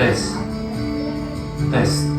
Test. Test.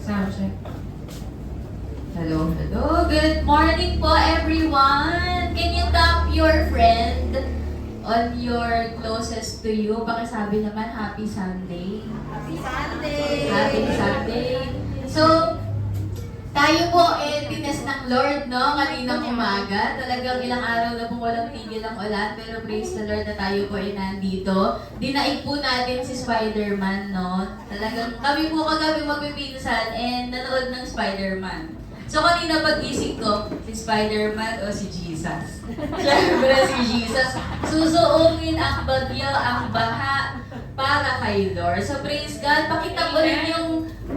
Sound check. Hello, hello. Good morning po, everyone. Can you tap your friend on your closest to you? Pakisabi naman, Happy Sunday. Happy Sunday! Happy Sunday. So, tayo po tinest ng Lord, no? Kaninang umaga. Talagang ilang araw na po walang tigil ang ulan. Pero praise the Lord na tayo po nandito. Dinaig po natin si Spider-Man, no? Talagang kami po kagabi magpipinsan and nanood ng Spider-Man. So kanina pag-isip ko, si Spider-Man o si Jesus? Siyempre si Jesus. Susuungin ang bagyo, ang baha para kay Lord. So praise God. Pakita mo rin yung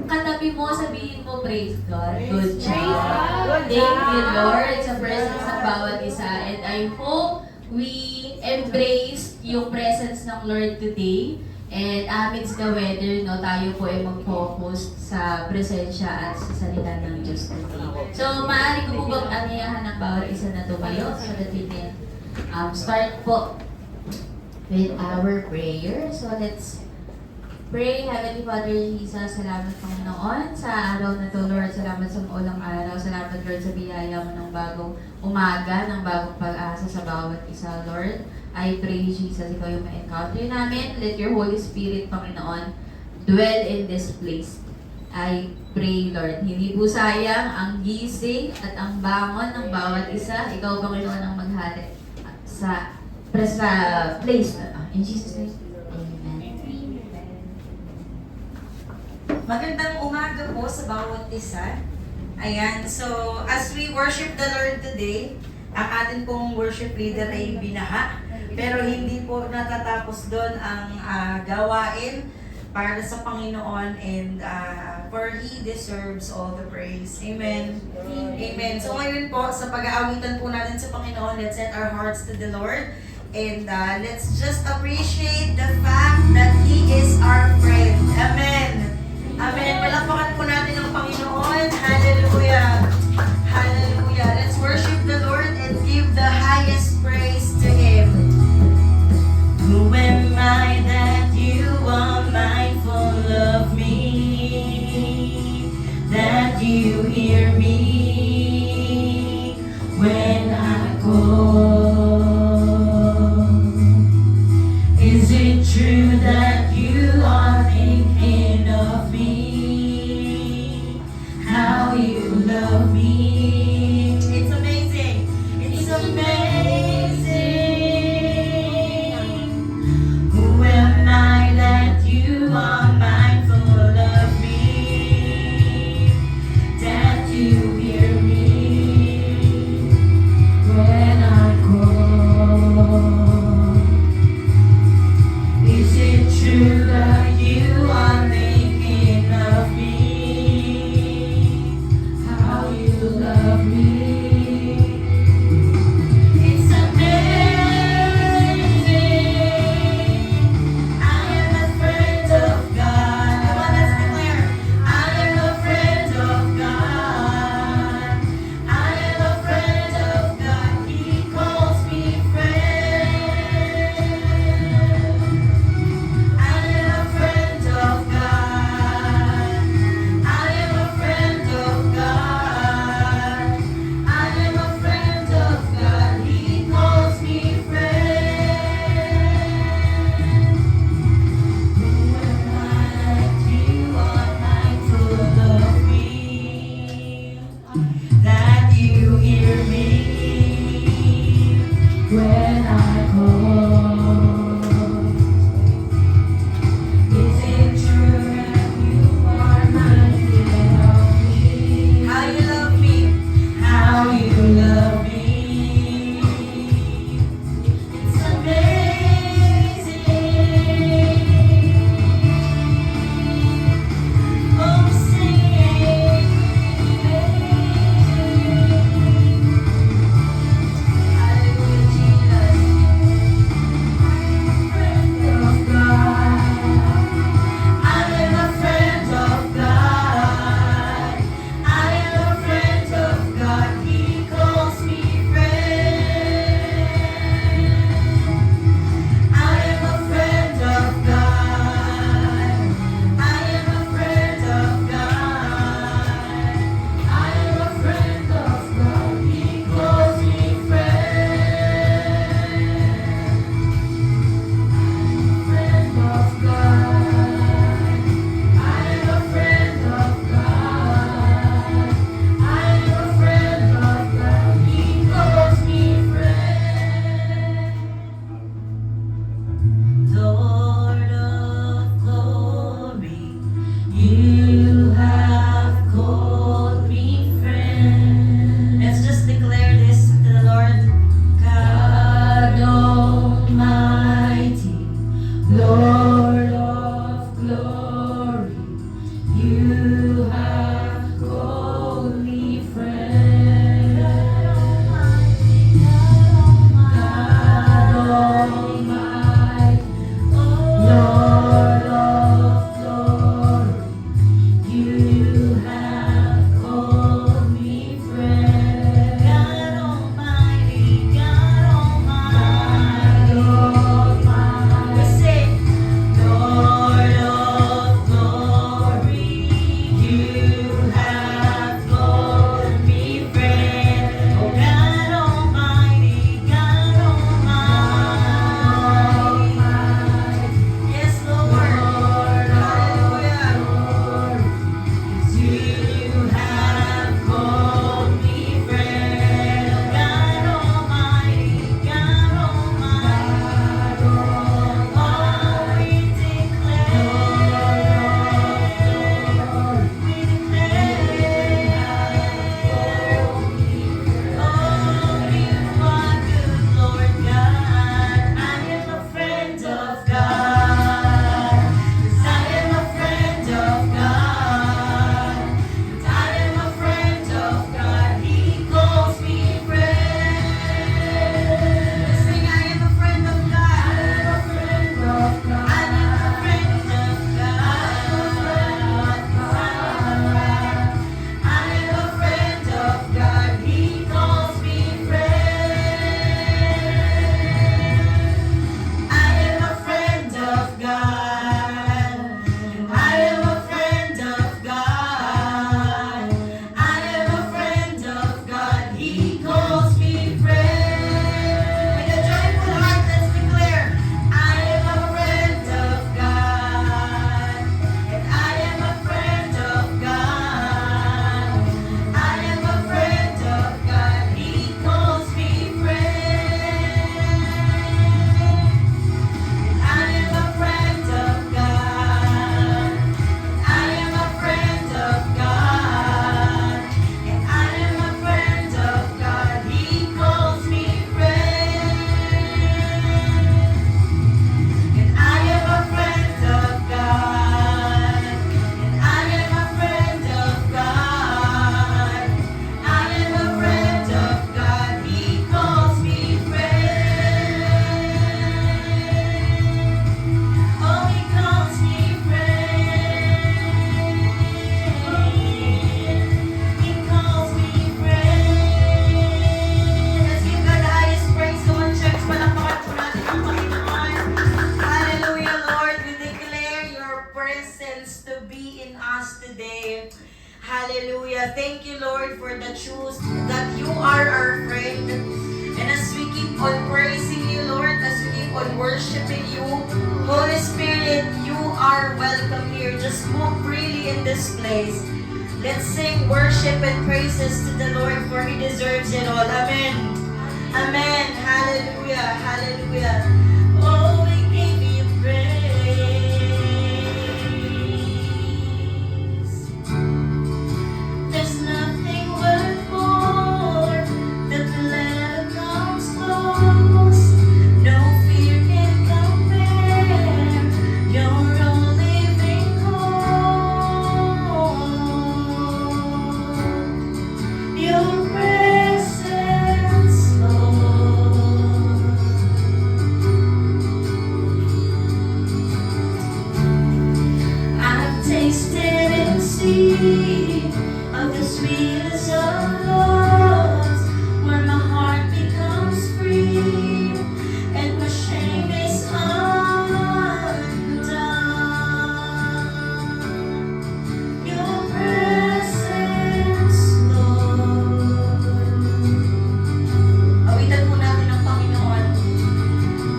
katabi mo, sabihin mo, praise God. Good job. Thank you, Lord, sa presence ng bawat isa. And I hope we embrace yung presence ng Lord today. And amidst the weather, no, tayo po ay mag-focus sa presensya at sa salita ng Diyos today. So, maaari ko po bang aniyahan ng bawat isa na tumayo so that we can start po with our prayer. So, let's pray. Heavenly Father Jesus, salamat Panginoon sa araw na to, Lord. Salamat sa maulang araw. Salamat, Lord, sa biyaya mo ng bagong umaga, ng bagong pag-asa sa bawat isa, Lord. I pray, Jesus, ikaw yung ma-encounter namin. Let your Holy Spirit, Panginoon, dwell in this place. I pray, Lord, hindi po sayang ang gising at ang bangon ng bawat isa. Ikaw, Panginoon, ang maghari sa place na to. In Jesus' name, Amen. Magandang umaga po sa bawat isa. Ayan, so as we worship the Lord today, ang atin pong worship leader ay binaha. Pero hindi po natatapos doon ang gawain para sa Panginoon and for He deserves all the praise. Amen. Amen. So ngayon po, sa pag-aawitan po natin sa Panginoon, let's set our hearts to the Lord and let's just appreciate the fact that He is our friend. Amen. Amen. Palakpakan po natin ang Panginoon. Hallelujah. Hallelujah. Let's worship the Lord and give the highest praise to Him. Who am I that you are mindful of me? That you hear me when I call? Is it true that you are thinking presence to be in us today. Hallelujah. Thank you, Lord, for the truth that you are our friend. And as we keep on praising you, Lord, as we keep on worshiping you, Holy Spirit, you are welcome here. Just move freely in this place. Let's sing worship and praises to the Lord, for He deserves it all. Amen. Amen. Hallelujah. Hallelujah. Oh, we give you praise. There's nothing worth more that will ever comes close. No fear can compare. You're all living hope. Your presence, Lord. I've tasted and seen of the sweetest of loves, where my heart becomes free and my shame is undone. Your presence, Lord. Awitan po natin ang Panginoon.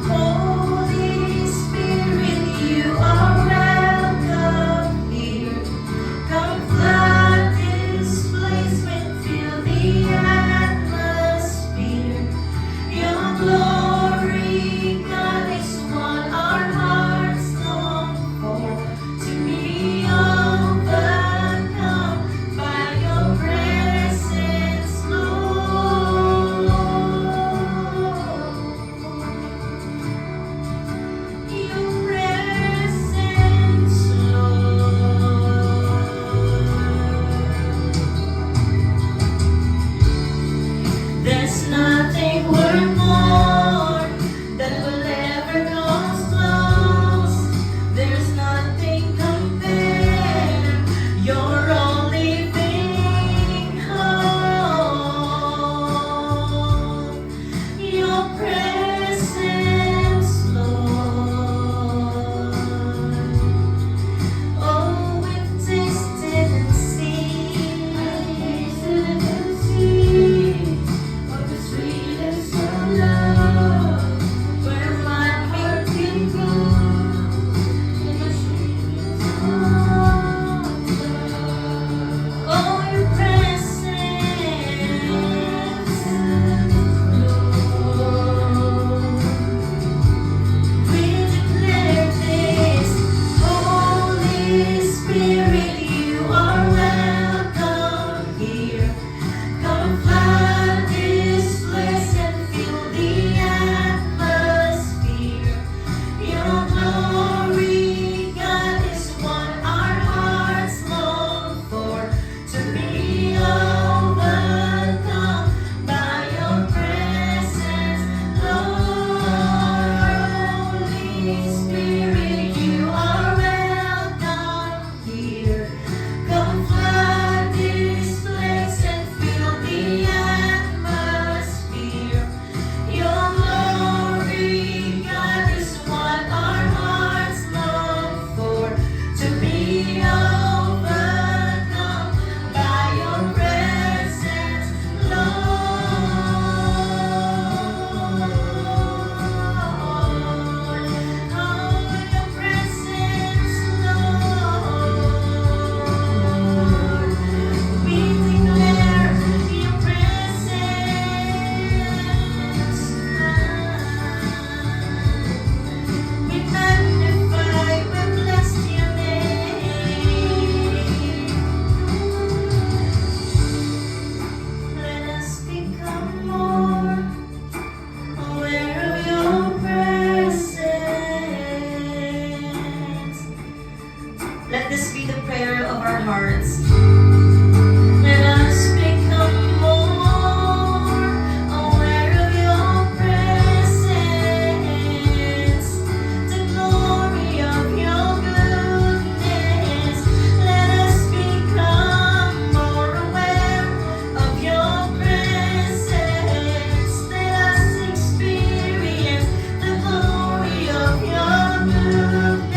Holy Spirit, you are welcome here. Come flood this place and fill the atmosphere. Your glory, God, is what our hearts long for. To be overcome by your presence, Lord. Your presence, Lord. There's nothing worth more that will ever come close. There's nothing compared. You're all living hope. Your presence, Lord. Oh, we've tasted and seen of the sweetest of love, where my heart can go in the sweetest of love. Oh, your presence, Lord. We declare this, Holy Spirit, you are welcome here. Come flood this place and fill the atmosphere. Your glory, God, is what our hearts long for. To be overcome by your presence, Lord. Holy Spirit, you are welcome here. Come flood this place and fill the atmosphere. Your glory, God, is what our hearts long for. To be overcome by your presence, Lord. Oh, your presence, Lord. We declare your presence. We magnify, we bless your name. Let us become more aware of your presence. Let this be the prayer of our hearts. Let us become more aware of your presence, the glory of your goodness. Let us become more aware of your presence. Let us experience the glory of your goodness.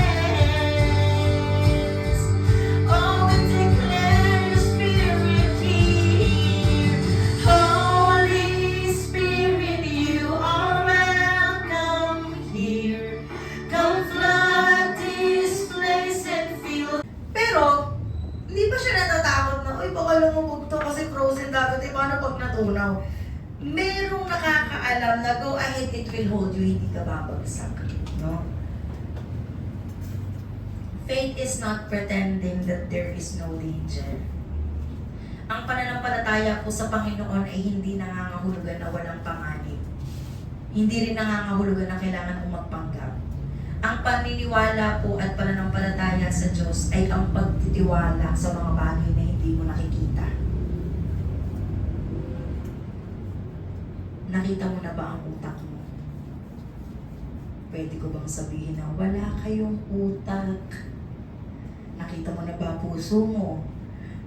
Hindi ba siya natatakot na, uy, baka lumubog to kasi frozen dapat, paano pag natunaw? Merong nakakaalam na go ahead, it will hold you, hindi ka babagsak. No? Faith is not pretending that there is no danger. Ang pananampalataya po sa Panginoon ay hindi nangangahulugan na walang panganib. Hindi rin nangangahulugan na kailangan mong magpanggap. Ang paniniwala po at pananampalataya sa Diyos ay ang pagtitiwala sa mga bagay na hindi mo nakikita. Nakita mo na ba ang utak mo? Pwede ko bang sabihin na wala kayong utak? Nakita mo na ba ang puso mo?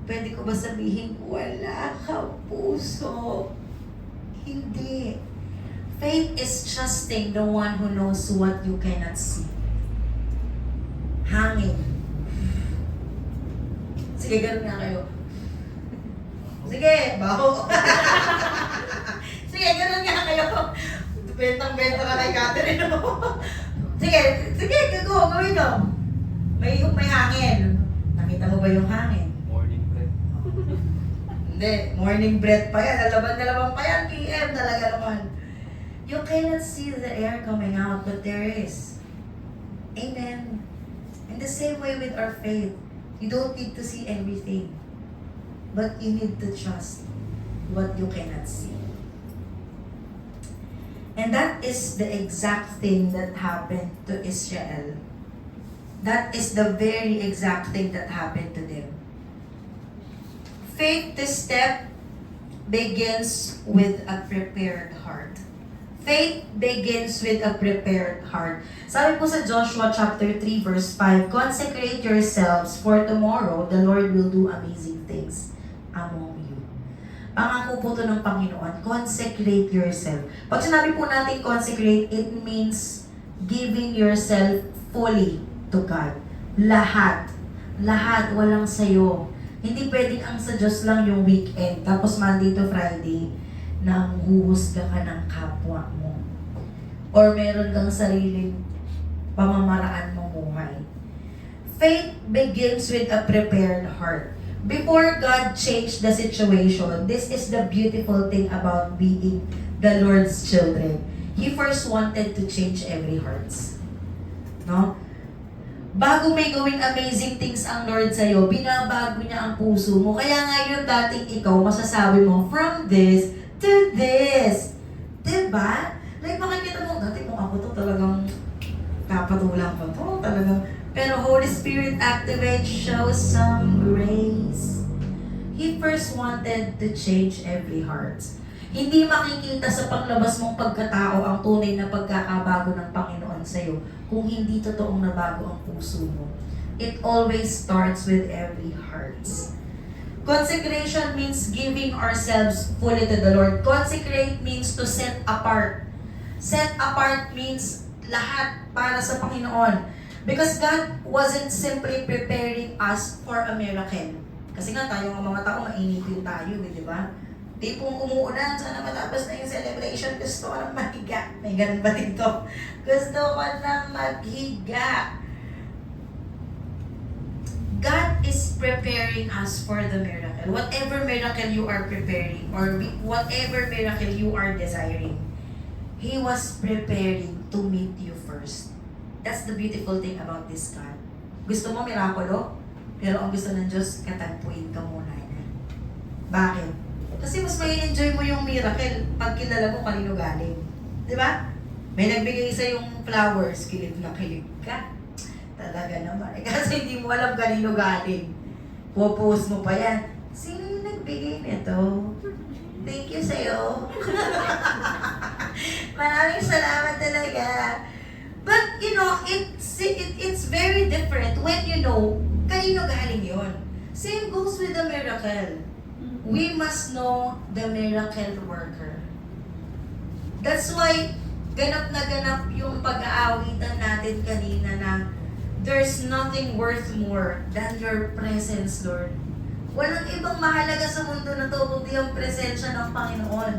Pwede ko ba sabihin wala kang puso? Hindi. Faith is trusting the one who knows what you cannot see. Hangin. Sige, ganun nga kayo. Sige, baho. Sige, ganun nga kayo. Bentang-benta ka kay Catherine. Sige, gawin mo. May hangin. Nakita mo ba yung hangin? Morning breath. Hindi, morning breath pa yan. Lalaban pa yan. PM talaga naman. You cannot see the air coming out, but there is. Amen. In the same way with our faith, you don't need to see everything, but you need to trust what you cannot see. And that is the exact thing that happened to Israel. That is the very exact thing that happened to them. Faith to step begins with a prepared heart. Faith begins with a prepared heart. Sabi po sa Joshua chapter 3 verse 5, consecrate yourselves for tomorrow the Lord will do amazing things among you. Pangako po to ng Panginoon, consecrate yourself. Pag sinabi po natin consecrate, it means giving yourself fully to God. Lahat. Lahat, walang sayo. Hindi pwedeng ang sa Diyos lang yung weekend, tapos Monday to Friday, nang huhusga ka ng kapwa mo. Or meron kang sariling pamamaraan mamuhay. Faith begins with a prepared heart. Before God changed the situation, this is the beautiful thing about being the Lord's children. He first wanted to change every hearts. No? Bago may gawing amazing things ang Lord sa'yo, binabago niya ang puso mo. Kaya ngayon dating ikaw, masasabi mo, from this to this. Diba? Like makikita mo, dati kung ako to talagang kapatulang ko to, talagang, pero Holy Spirit activate, show some grace. He first wanted to change every heart. Hindi makikita sa panglabas mong pagkatao ang tunay na pagkakabago ng Panginoon sa'yo kung hindi totoong nabago ang puso mo. It always starts with every heart. Consecration means giving ourselves fully to the Lord. Consecrate means to set apart. Set apart means lahat para sa Panginoon. Because God wasn't simply preparing us for a miracle. Kasi nga tayo ng mga tao, mainipin tayo, di ba? Tipong umuulan, sana matapos na yung celebration, gusto ko lang maghiga. May ganun ba dito? Gusto ko lang maghiga. God is preparing us for the miracle. Whatever miracle you are preparing, or whatever miracle you are desiring, He was preparing to meet you first. That's the beautiful thing about this God. Gusto mo mirakulo? Pero ang gusto ng Diyos, katagpuin ka muna na. Bakit? Kasi mas may enjoy mo yung miracle pag kilala mo kanino galing. Di ba? May nagbigay sa yung flowers, kilig na kilig ka. Talaga naman. Eh, kasi hindi mo alam kanino galing. Popost mo pa yan. Sino yung nagbigay nito? Thank you sa'yo. Maraming salamat talaga. But, you know, it's very different when you know kanino galing yun. Same goes with the miracle. We must know the miracle worker. That's why, ganap na ganap yung pag-aawitan natin kanina na there's nothing worth more than your presence, Lord. Walang ibang mahalaga sa mundo na to kundi ang presensya ng Panginoon.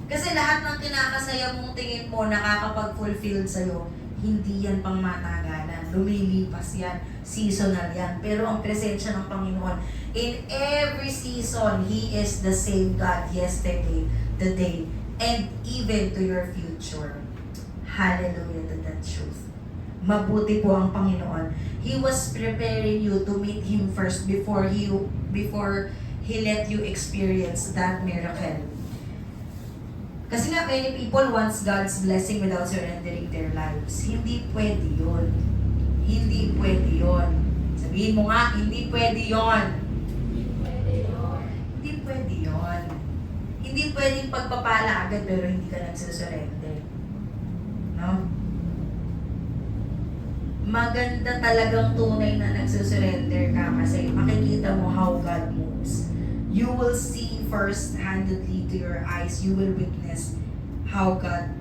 Kasi lahat ng kinakasaya mong tingin mo nakakapag-fulfill sa'yo, hindi yan pang matagalan. Lumilipas yan. seasonal yan. Pero ang presensya ng Panginoon, in every season, He is the same God yesterday, today, and even to your future. Hallelujah to that truth. Mabuti po ang Panginoon. He was preparing you to meet Him first before He let you experience that miracle. Kasi nga, many people wants God's blessing without surrendering their lives. Hindi pwede yun. Hindi pwede yun. Sabihin mo nga, hindi pwede yun. Hindi pwede yun. Hindi pwedeng pagpapala agad pero hindi ka nagsusurrender. No? Maganda talagang tunay na nagsusurrender ka kasi makikita mo how God moves. You will see first-handedly to your eyes, you will witness how God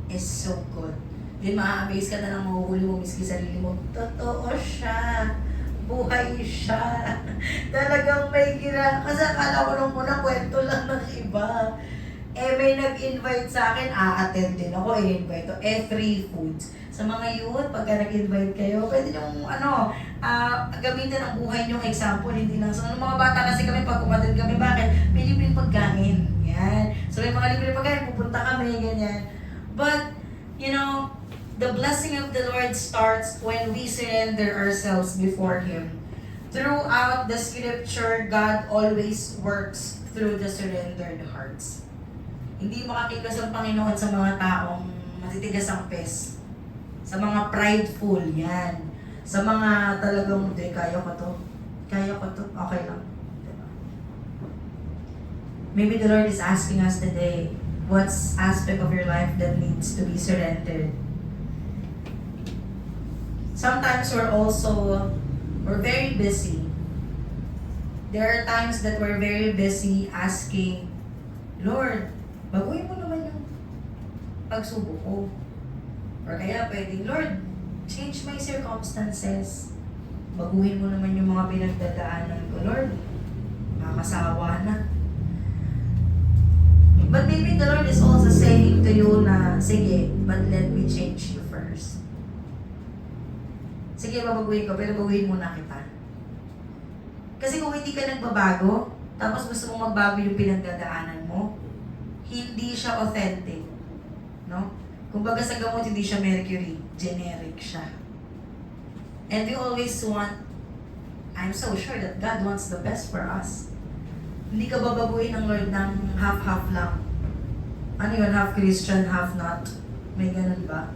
is so good. Then ma-amaze ka na lang, mahuhuli mo miski sarili mo, totoo siya, buhay siya. Talagang may kasi akala ko nung muna kwento lang ng iba. May nag-invite sa akin, a-attend din ako, i-invite to free foods. Sa mga youth, pagka nag-invite kayo, pwede nyung gamitin ang buhay nyong example, hindi lang. So, mga bata kasi kami, pag umatid kami, bakit? May libreng pagkain. Yan. So, may mga libreng pagkain, pupunta kami, ganyan. But, the blessing of the Lord starts when we surrender ourselves before Him. Throughout the scripture, God always works through the surrendered hearts. Hindi makakilos ang Panginoon sa mga taong matitigas ang pes. Sa mga prideful, yan. Sa mga talagang, hindi, kaya ko to, okay lang. Diba? Maybe the Lord is asking us today, what's aspect of your life that needs to be surrendered? Sometimes we're very busy. There are times that we're very busy asking, Lord, baguhin mo naman yung pagsubok ko. Or kaya pwedeng, Lord, change my circumstances. Baguhin mo naman yung mga pinagdadaanan ko, Lord. Makakasawa na. But maybe the Lord is also saying to you na, sige, but let me change you first. Sige, babaguhin ko, pero baguhin muna kita. Kasi kung hindi ka nagbabago, tapos gusto mong magbago yung pinagdadaanan mo, hindi siya authentic. No? Kumbaga sa gamot, hindi siya mercury. Generic siya. And we always want, I'm so sure that God wants the best for us. Hindi ka babaguhin ng Lord ng half-half lang. Ano yun? Half Christian, half not. May ganun ba?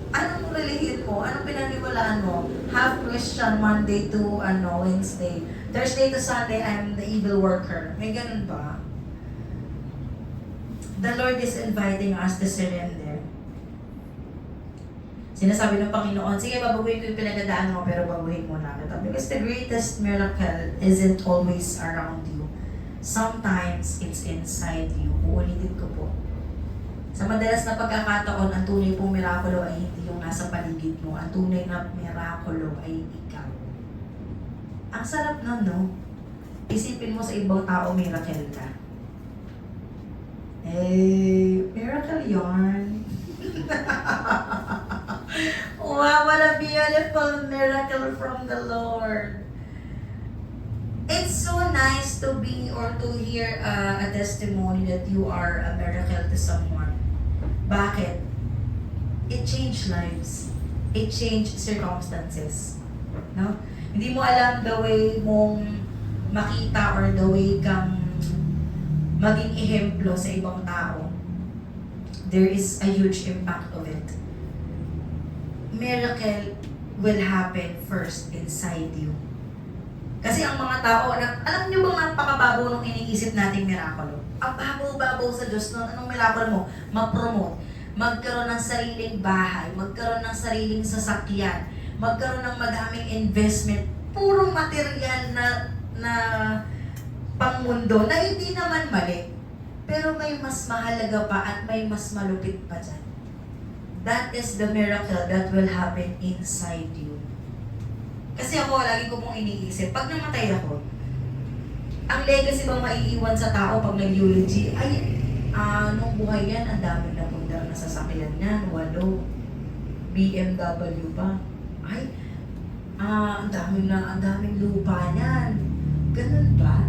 Anong religion mo? Anong pinaniwalaan mo? Half Christian, Monday to Wednesday. Thursday to Sunday, I'm the evil worker. May ganun ba? The Lord is inviting us to surrender. Sinasabi ng Panginoon, sige, babaguhin ko yung pinagdadaan mo, pero babaguhin mo na kita. Because the greatest miracle isn't always around you. Sometimes, it's inside you. Uulitin ko po. Sa madalas na pagkakataon, ang tunay pong mirakulo ay hindi yung nasa paligid mo. Ang tunay na mirakulo ay ikaw. Ang sarap nun, no? Isipin mo sa ibang tao, miracle ka. Miracle yarn. Wow, what a beautiful miracle from the Lord. It's so nice to be or to hear a testimony that you are a miracle to someone. Bakit? It changed lives. It changed circumstances. No? Hindi mo alam the way mong makita or the way kang maging ehemplo sa ibang tao. There is a huge impact of it. Miracle will happen first inside you. Kasi ang mga tao, alam niyo bang napakababaw nung iniisip nating mirakulo? Ang babaw-babaw sa Diyos nun, anong mirakulo mo? Ma-promote, magkaroon ng sariling bahay, magkaroon ng sariling sasakyan, magkaroon ng madaming investment, purong material na pangmundo na hindi naman mali. Pero may mas mahalaga pa at may mas malupit pa dyan. That is the miracle that will happen inside you. Kasi ako, lagi ko pong iniisip, pag namatay ako, ang legacy bang maiiwan sa tao pag nag-eulogy, ay, nung buhay yan, ang daming napundar na sasakyan yan, 8, BMW pa. Ay, ang daming lupa niyan. Ganun ba?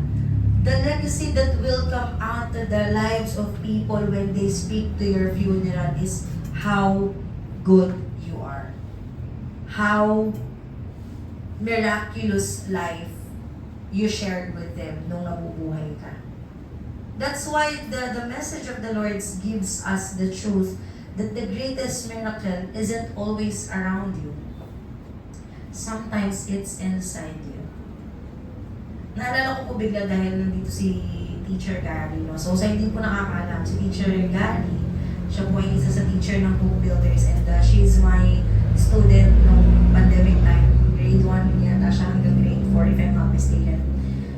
The legacy that will come out to the lives of people when they speak to your funeral is how good you are. How miraculous life you shared with them nung nabubuhay ka. That's why the message of the Lord gives us the truth that the greatest miracle isn't always around you. Sometimes it's inside you. Naalala ko po bigla dahil nandito si Teacher Gary, no? So sa hindi po nakakaalam, si Teacher Gary, siya po ay isa sa teacher ng Hope Builders and she's my student nung pandemic time. Grade 1 yata siya hanggang grade 4 if I'm not mistaken.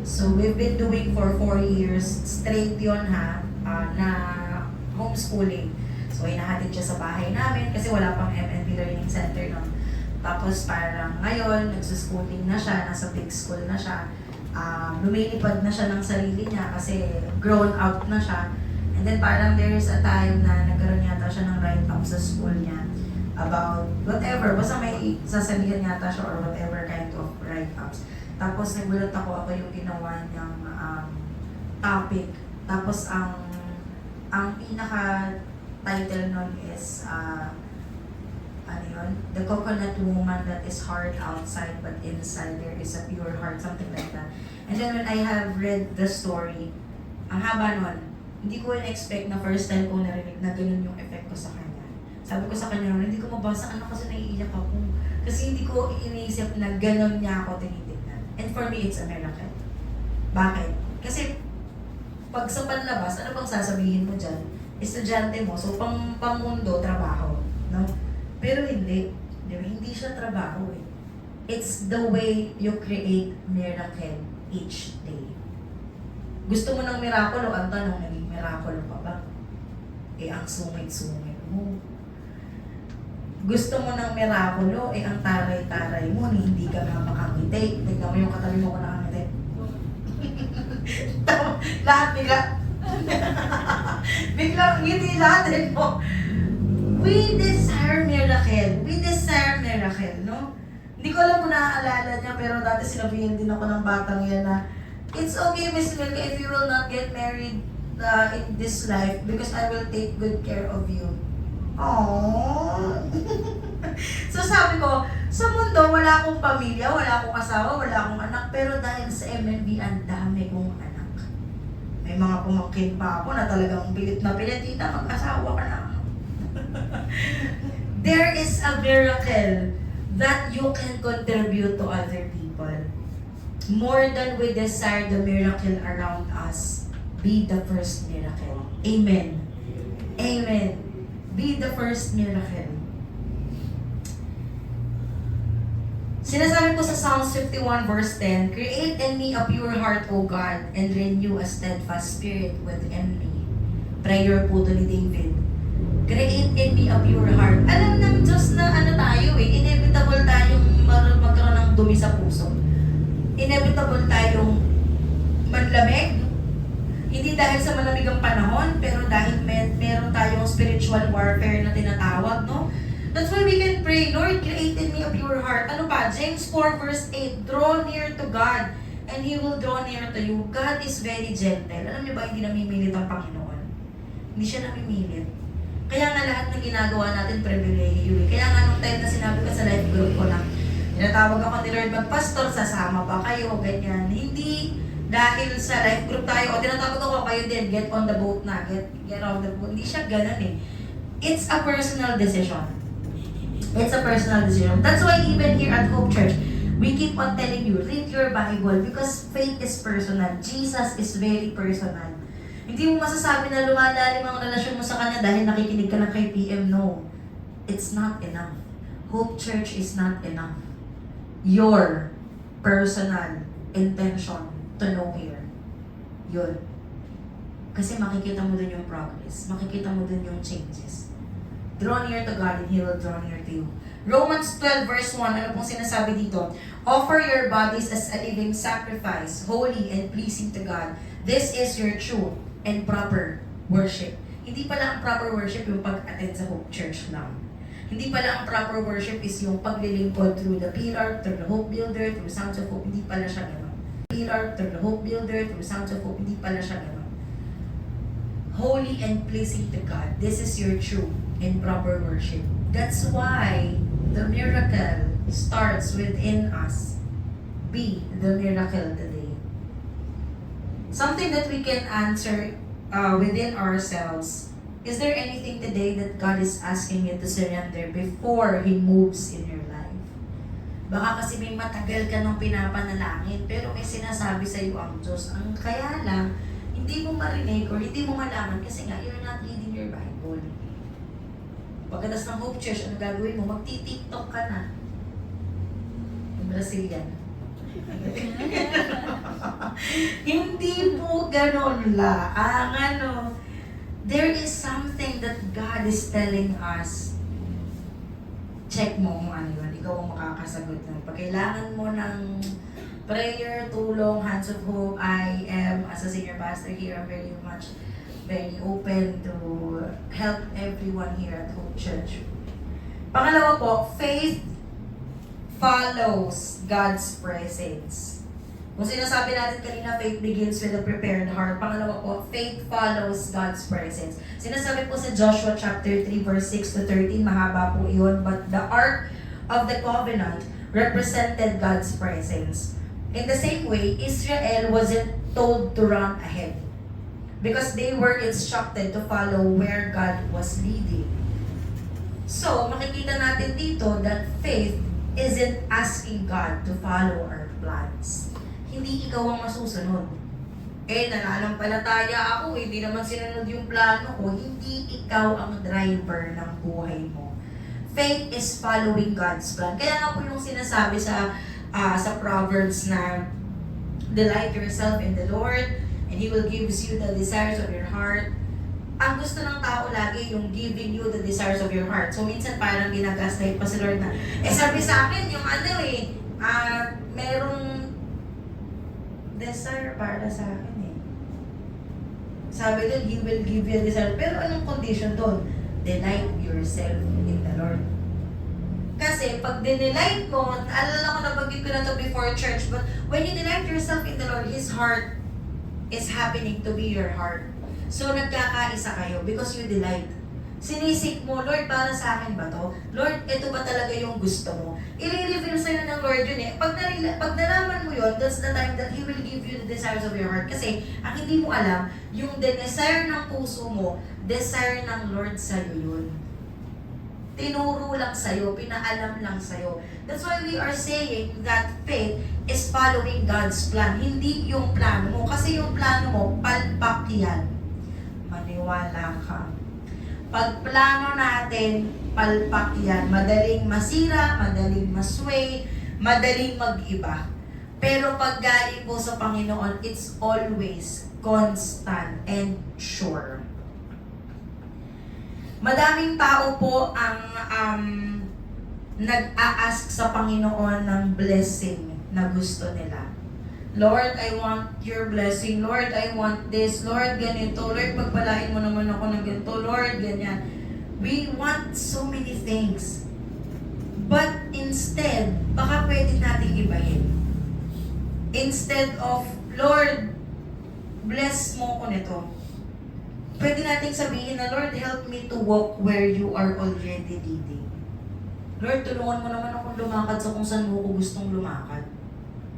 So we've been doing for 4 years straight yun na homeschooling. So hinahatid siya sa bahay namin kasi wala pang MNP Learning Center no. Tapos parang ngayon, nagsuschooling na siya, nasa big school na siya. Lumilipad na siya ng sarili niya kasi grown out na siya. And then parang there's a time na nagkaroon yata siya ng write-up sa school niya about whatever, basta may sasabihan yata siya or whatever kind of write-ups. Tapos nagulat ako yung ginawa niyang topic. Tapos ang pinaka-title nun is The Coconut Woman That Is Hard Outside But Inside There Is a Pure Heart, something like that. And then when I have read the story, ang haba nun, hindi ko in-expect na first time ko narinig na ganun yung effect ko sa kanya. Sabi ko sa kanya, hindi ko mabasa, kasi naiiyak ako. Kasi hindi ko iniisip na ganun niya ako tinitignan. And for me, it's a miracle. Bakit? Kasi pag sa panlabas, ano bang sasabihin mo dyan? Estudyante mo, so pang-mundo, trabaho. No? Pero hindi. Hindi siya trabaho eh. It's the way you create miracle each day. Gusto mo ng mirakulo? Ang tanong, naging mirakulo ka ba? Ang sungit-sungit mo. Gusto mo ng mirakulo? Ang taray-taray mo, hindi ka nga makangiti. Tignan mo yung katabi mo ko nakangiti. Lahat bigla. Biglang ngiti natin mo. We desire miracle. We desire miracle, no? Hindi ko alam kung naaalala niya, pero dati sinabihin din ako ng batang yan na, it's okay, Miss Milka, if you will not get married in this life because I will take good care of you. Aww. So sabi ko, sa mundo, wala akong pamilya, wala akong asawa, wala akong anak, pero dahil sa MNB, ang dami kong anak. May mga pumangkin pa ako na talagang pilit na pilit, tita, mag-asawa ka na. There is a miracle that you can contribute to other people. More than we desire the miracle around us, be the first miracle. Amen. Amen. Be the first miracle. Sinasabi ko sa Psalms 51 verse 10, Create in me a pure heart, O God, and renew a steadfast spirit within me. Prayer po to ni David. Create in me a pure heart. Alam ng Diyos na tayo inevitable tayong magkaroon ng dumi sa puso. Inevitable tayong manlamig. Hindi dahil sa malamig ang panahon, pero dahil meron tayong spiritual warfare na tinatawag, no? That's why we can pray, Lord, create in me a pure heart. Ano pa? James 4 verse 8, Draw near to God, and He will draw near to you. God is very gentle. Alam niyo ba, hindi namimilit ang Panginoon? Hindi siya namimilit. Kaya nga lahat ng ginagawa natin, pribilehiyo. Kaya nga nung time na sinabi ko sa life group ko na, tinatawag ako ni Lord mag-pastor, sasama pa kayo, ganyan. Hindi dahil sa life group tayo, o tinatawag ako kayo din, get on the boat na, get on the boat. Hindi siya ganun eh. It's a personal decision. It's a personal decision. That's why even here at Hope Church, we keep on telling you, read your Bible because faith is personal. Jesus is very personal. Hindi mo masasabi na lumalalim ang relasyon mo sa Kanya dahil nakikinig ka lang kay PM. No. It's not enough. Hope Church is not enough. Your personal intention to know here. Yun. Kasi makikita mo dun yung progress. Makikita mo dun yung changes. Draw near to God and He will draw near to you. Romans 12 verse 1, ano pong sinasabi dito? Offer your bodies as a living sacrifice, holy and pleasing to God. This is your true and proper worship. Hindi pala ang proper worship yung pag-attend sa Hope Church lang. Hindi pala ang proper worship is yung paglilingkod through the pillar, through the hope builder, through sounds of hope. Hindi pala siya gano'n. Pillar, through the hope builder, through sounds of hope. Hindi pala siya gano'n. Holy and pleasing to God. This is your true and proper worship. That's why the miracle starts within us. Be the miracle today. Something that we can answer within ourselves. Is there anything today that God is asking you to surrender before He moves in your life? Baka kasi may matagal ka nang pinapanalangin, pero may sinasabi sa iyo ang Diyos. Ang kaya lang, hindi mo marinig or hindi mo malaman kasi nga, you're not reading your Bible. Pagkatas ng Hope Church, ano gagawin mo? Magti-TikTok ka na. Yung Brazilian. Hindi po ganon la. There is something that God is telling us. Check mo kung ano yun. Ikaw ang makakasagot nun. Pag kailangan mo ng prayer, tulong, hands of hope, I am, as a senior pastor here, I'm very open to help everyone here at Hope Church. Pangalawa po, faith follows God's presence. Kung sinasabi natin kanina, faith begins with a prepared heart. Pangalawa po, faith follows God's presence. Sinasabi po sa Joshua chapter 3 verse 6 to 13, mahaba po iyon, but the Ark of the Covenant represented God's presence. In the same way, Israel wasn't told to run ahead because they were instructed to follow where God was leading. So, makikita natin dito that faith isn't asking God to follow our plans. Hindi ikaw ang masusunod. Nananampalataya ako, hindi naman sinunod yung plano ko. Hindi ikaw ang driver ng buhay mo. Faith is following God's plan. Kaya nga po yung sinasabi sa Proverbs na delight yourself in the Lord and He will give you the desires of your heart. Ang gusto ng tao lagi yung giving you the desires of your heart. So minsan parang ginagaslight pa si Lord na, sabi sa akin yung merong desire para sa akin Sabi doon, He will give you a desire. Pero anong condition doon? Delight yourself in the Lord. Kasi pag dinelight mo, alala ko nabanggit ko na to before church, but when you delight yourself in the Lord, His heart is happening to be your heart. So nagkakaisa kayo because you delight. Sinisik mo, Lord, para sa akin ba to? Lord, ito ba talaga yung gusto mo? I-reveal sa'yo ng Lord yun Pag nalaman mo yun, that's the time that He will give you the desires of your heart. Kasi, ang hindi mo alam, yung desire ng puso mo, desire ng Lord sa'yo yun. Tinuro lang sa'yo, pinaalam lang sa'yo. That's why we are saying that faith is following God's plan. Hindi yung plano mo. Kasi yung plano mo, palpak yan. Maniwala ka. Pag plano natin, palpak yan. Madaling masira, madaling masway, madaling mag-iba. Pero pag galing po sa Panginoon, it's always constant and sure. Madaming tao po ang nag-a-ask sa Panginoon ng blessing na gusto nila. Lord, I want your blessing. Lord, I want this. Lord, ganito. Lord, pagpalain mo naman ako ng ganito. Lord, ganyan. We want so many things. But instead, baka pwede nating ibahin. Instead of, Lord, bless mo ko nito. Pwede nating sabihin na, Lord, help me to walk where you are already leading. Lord, tulungan mo naman akong lumakad sa kung saan mo ko gustong lumakad.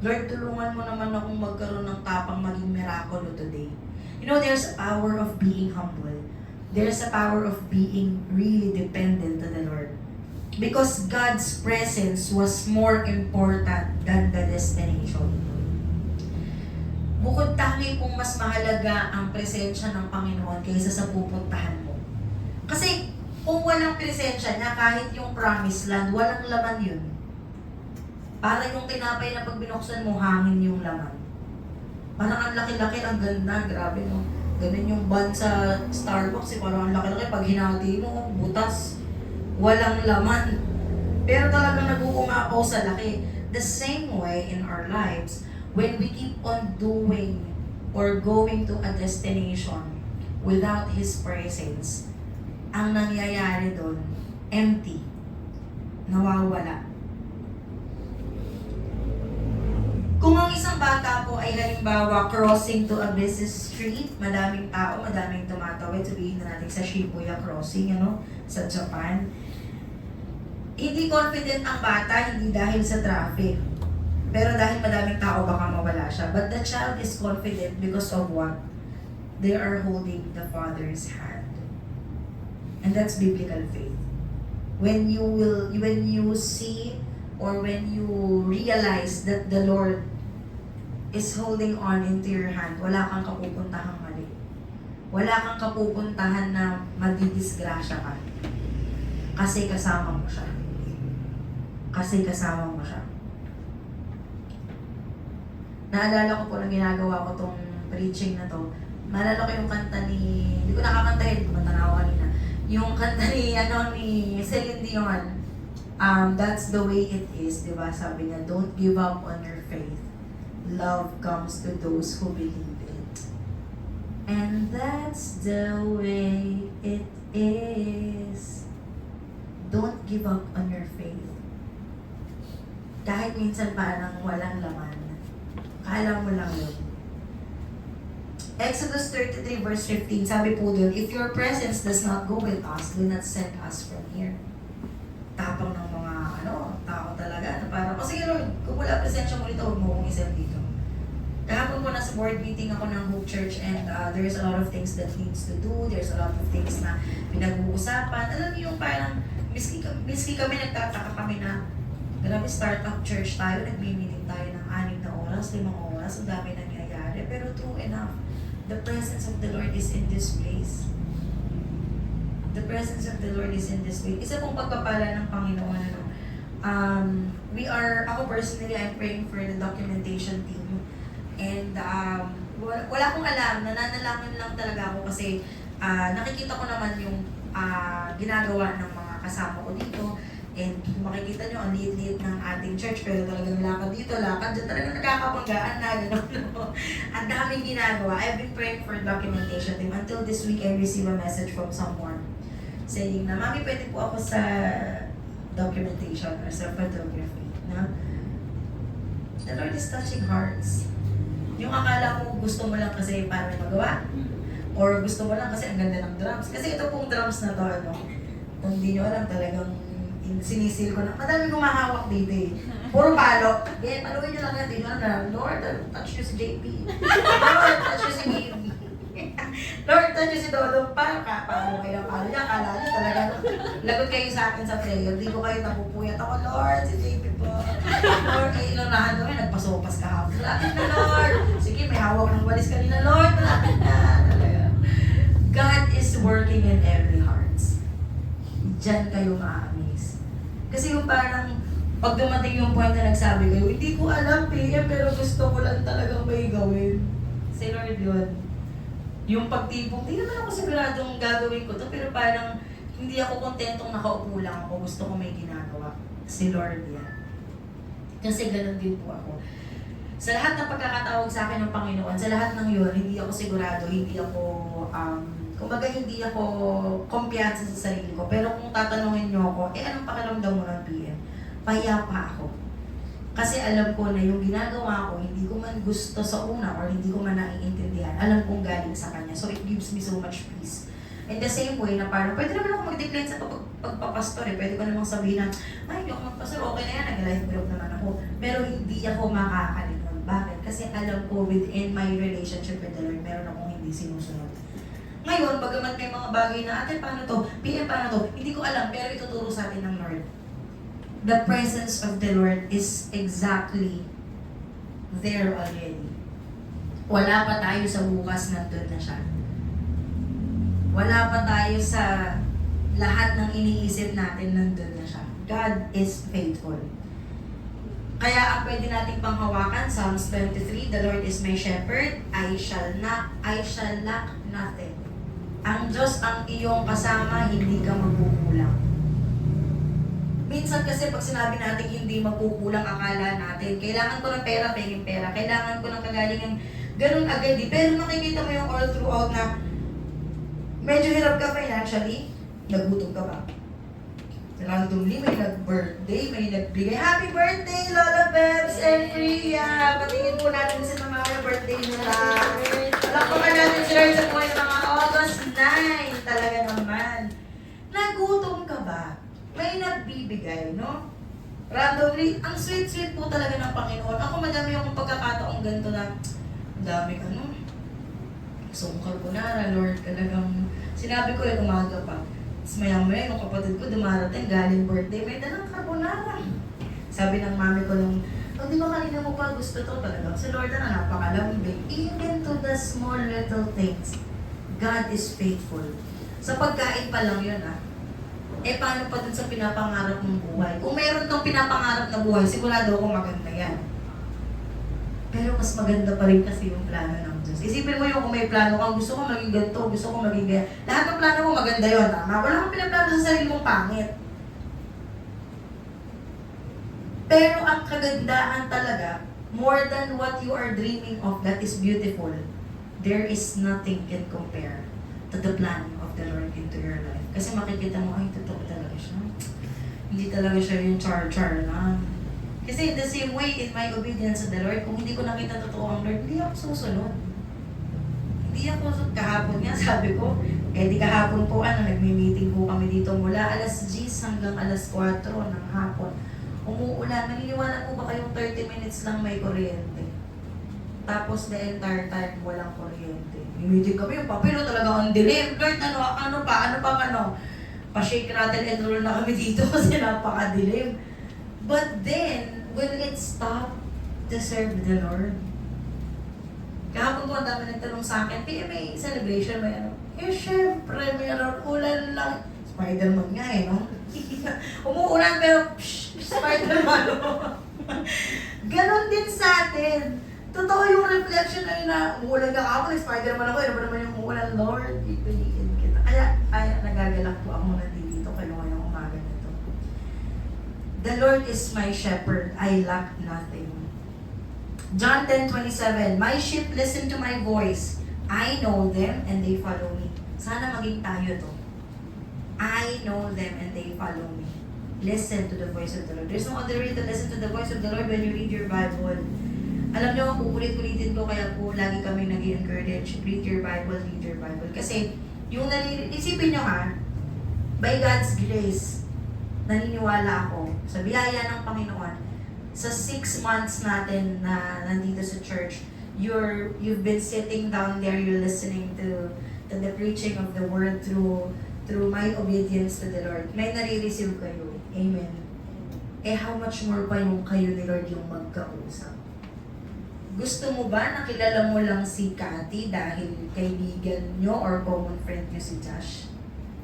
Lord, tulungan mo naman akong magkaroon ng tapang maging miracle today. You know, there's a power of being humble. There's a power of being really dependent to the Lord. Because God's presence was more important than the destination. Bukod tangi pong mas mahalaga ang presensya ng Panginoon kaysa sa pupuntahan mo. Kasi kung walang presensya niya, kahit yung promised land, walang laman yun. Para yung tinapay na pag binuksan mo, hangin yung laman. Parang ang laki-laki, ang ganda, grabe no. Ganun yung bun sa Starbucks, parang ang laki-laki. Pag hinati mo, butas, walang laman. Pero talagang nag-uumapaw sa laki. The same way in our lives, when we keep on doing or going to a destination without His presence, ang nangyayari doon, empty. nawawala. Kung ang isang bata po ay halimbawa crossing to a busy street, madaming tao, madaming tumatawid, sabihin na natin sa Shibuya Crossing, sa Japan, hindi confident ang bata, hindi dahil sa traffic. Pero dahil madaming tao, baka mawala siya. But the child is confident because of what? They are holding the Father's hand. And that's biblical faith. When you see or when you realize that the Lord is holding on into your hand, wala kang kapupuntahang mali. Wala kang kapupuntahan na madidisgrasya ka. Kasi kasama mo siya. Kasi kasama mo siya. Naalala ko po na ginagawa ko tong preaching na to. Naalala ko yung kanta ni, hindi ko nakakantahin, kumanta na ako kanina. Yung kanta ni Celine Dion, that's the way it is, di ba? Sabi niya, don't give up on your faith. Love comes to those who believe it. And that's the way it is. Don't give up on your faith. Kahit minsan parang walang laman. Kala mo lang yun. Exodus 33 verse 15, sabi po doon, if your presence does not go with us, do not send us from here. Tapang ng mga tao talaga na parang, sige Lord, kung wala presensya mo dito, huwag mo kong isip dito. Kahapon po nasa board meeting ako ng Hope Church and there's a lot of things that needs to do, there's a lot of things na pinag-uusapan. Alam niyo yung parang, miski kami nagtataka kami na, grabe startup church tayo, nagmi-meeting tayo ng 6 na oras, 5 oras, ang dami nangyayari. Pero true enough, the presence of the Lord is in this place. The presence of the Lord is in this place. Isa pong pagpapala ng Panginoon. Ako personally, I'm praying for the documentation team. And wala akong alam, nananalangin lang talaga ako kasi nakikita ko naman yung ginagawa ng mga kasama ko dito. And makikita nyo, ang liit-liit ng ating church, pero talagang lakad dito, lakad dyan, talagang nakakapanggaan na, gano'n. Ang daming ginagawa. I've been praying for documentation team. Until this week, I received a message from someone saying na, Mami, pwede po ako sa documentation or sa photography. Na? The Lord is touching hearts. Yung akala mo, gusto mo lang kasi para may magawa. Or gusto mo lang kasi ang ganda ng drums. Kasi ito pong drums na to, kung hindi nyo alam, talagang sinisil ko na. Madami kumahawak dito eh. Puro palo. Kaya paluin nyo lang natin. Lord, touch nyo si JP. Lord, touch nyo si Baby. Lord, touch nyo si Dodo. Paano kayo ng palo niya? Akala nyo talaga. Lagot kayo sa akin sa prayer. Di ko kayo napupuyat ako. Lord, si JP po. Lord, kayo lang nahan kami. Nagpasopas ka hapon. Malapit na, Lord. Sige, may hawak ng walis kanina. Lord, malapit na. Talaga. God is working in every heart. Diyan kayo ma-amaze. Kasi yung parang, pag dumating yung point na nagsabi kayo, hindi ko alam, PM, pero gusto ko lang talagang may gawin. Si Lord yun. Yung pagtipong, hindi naman ako siguradong gagawin ko to, pero parang hindi ako kontentong nakaupo lang ako, gusto ko may ginagawa. Si Lord yan. Kasi ganun din po ako. Sa lahat ng pagkakatawag sa akin ng Panginoon, sa lahat ng yun, hindi ako sigurado, hindi ako, kumbaga hindi ako kumpiyansa sa sarili ko. Pero kung tatanungin niyo ako, anong pakiramdam mo ng PM? Payapa ako. Kasi alam ko na yung ginagawa ko, hindi ko man gusto sa una or hindi ko man naiintindihan, alam kong galing sa Kanya. So it gives me so much peace. In the same way na parang, pwede naman ako mag-decline sa pagpapastor eh. Pwede ko namang sabihin na, ay, hindi ako magpastor, okay na yan, nag-life group naman ako. Pero hindi ako makakalingon. Bakit? Kasi alam ko within my relationship with the Lord, meron akong hindi sinusunod. Ngayon, bagamat may mga bagay na, ate, paano to? PM, paano to? Hindi ko alam, pero ituturo sa atin ng Lord. The presence of the Lord is exactly there already. Wala pa tayo sa bukas, nandun na siya. Wala pa tayo sa lahat ng iniisip natin, nandun na siya. God is faithful. Kaya ang pwede nating panghawakan, Psalms 23, the Lord is my shepherd, I shall lack nothing. Ang Diyos ang iyong kasama, hindi ka magkukulang. Minsan kasi pag sinabi natin hindi magkukulang, akala natin, kailangan ko ng pera, pengin pera, kailangan ko ng kagalingan, ganun agad eh. Pero nakikita mo yung all throughout na medyo hirap ka financially, nagutom ka ba? Randomly, may nag-birthday, may nagbigay. Happy birthday, Lola Bebs and Priya! Patingin po natin sa mga birthday nila. Palakpakan natin sila sa buhay ng mga August 9. Talaga naman. Nagutom ka ba? May nagbibigay, no? Randomly, ang sweet-sweet po talaga ng Panginoon. Ako madami akong pagkakataong ganito na, ang dami ka, no? Gusto kong carbonara, Lord, talagang, sinabi ko yung umaga pa. Tapos maya-maya, yung kapatid ko dumarating, galing birthday, may dalang carbonara. Sabi ng mami ko nung, oh, di ba kanina mo pa gusto to talaga? Si Lord na napakalambing. Even to the small little things, God is faithful. Sa pagkain pa lang yun, Eh, paano pa dun sa pinapangarap mong buhay? Kung meron kang pinapangarap na buhay, sigurado ako maganda yan. Pero mas maganda pa rin kasi yung plano ng Diyos. Isipin mo yung kung may plano kang gusto ko maging ganito, gusto ko maging ganyan. Lahat ng plano mo maganda yun, tama? Wala kang pinaplano sa sarili mong pangit. Pero ang kagandahan talaga, more than what you are dreaming of that is beautiful, there is nothing can compare to the plan of the Lord into your life. Kasi makikita mo, ay, totoo talaga siya. Hindi talaga siya yung char-char na. Kasi the same way, in my obedience to the Lord, kung hindi ko nakita totoo ang Lord, hindi ako susunod. Hindi ako, kahapon nga, sabi ko, di kahapon po, nagmi-meeting po kami dito mula alas 10 hanggang alas 4 ng hapon. Umuulan, naniniwala po ba kayong 30 minutes lang may kuryente? Tapos the entire time, walang kuryente. Meeting kami, yung papel, talaga ang dilim. Lord, ano pa, pa-shake, rattle, and roll na kami dito kasi napakadilim. But then, will it stop to serve the Lord? Kahapon ko, ang dami nagtanong sa akin, may celebration, may ano? Syempre, mayroon ulan lang. Spider-Man nga no? Umuulan pero, Spider-Man, Ganon din sa atin. Totoo yung reflection na yun na umuulan ka ako, Spider-Man ako, ano ba naman yung umuulan, Lord, ipiliin kita. Kaya nagagalak po ako nandito kayo ngayong umaga na to. The Lord is my shepherd, I lack nothing. John 10:27, my sheep listen to my voice. I know them and they follow me. Sana maging tayo to. I know them and they follow me. Listen to the voice of the Lord. There's no other way to listen to the voice of the Lord when you read your Bible. Alam nyo, uulit-ulitin ko, kaya po lagi kami nag-encourage, read your Bible. Kasi, yung isipin nyo by God's grace, naniniwala ako, sa biyaya ng Panginoon, sa 6 months natin na nandito sa church, you've been sitting down there, you're listening to the preaching of the word through my obedience to the Lord. May nare-receive kayo. Amen. How much more pa yung kayo ni Lord yung magkausap? Gusto mo ba nakilala mo lang si Cathy dahil kaibigan nyo or common friend nyo si Josh?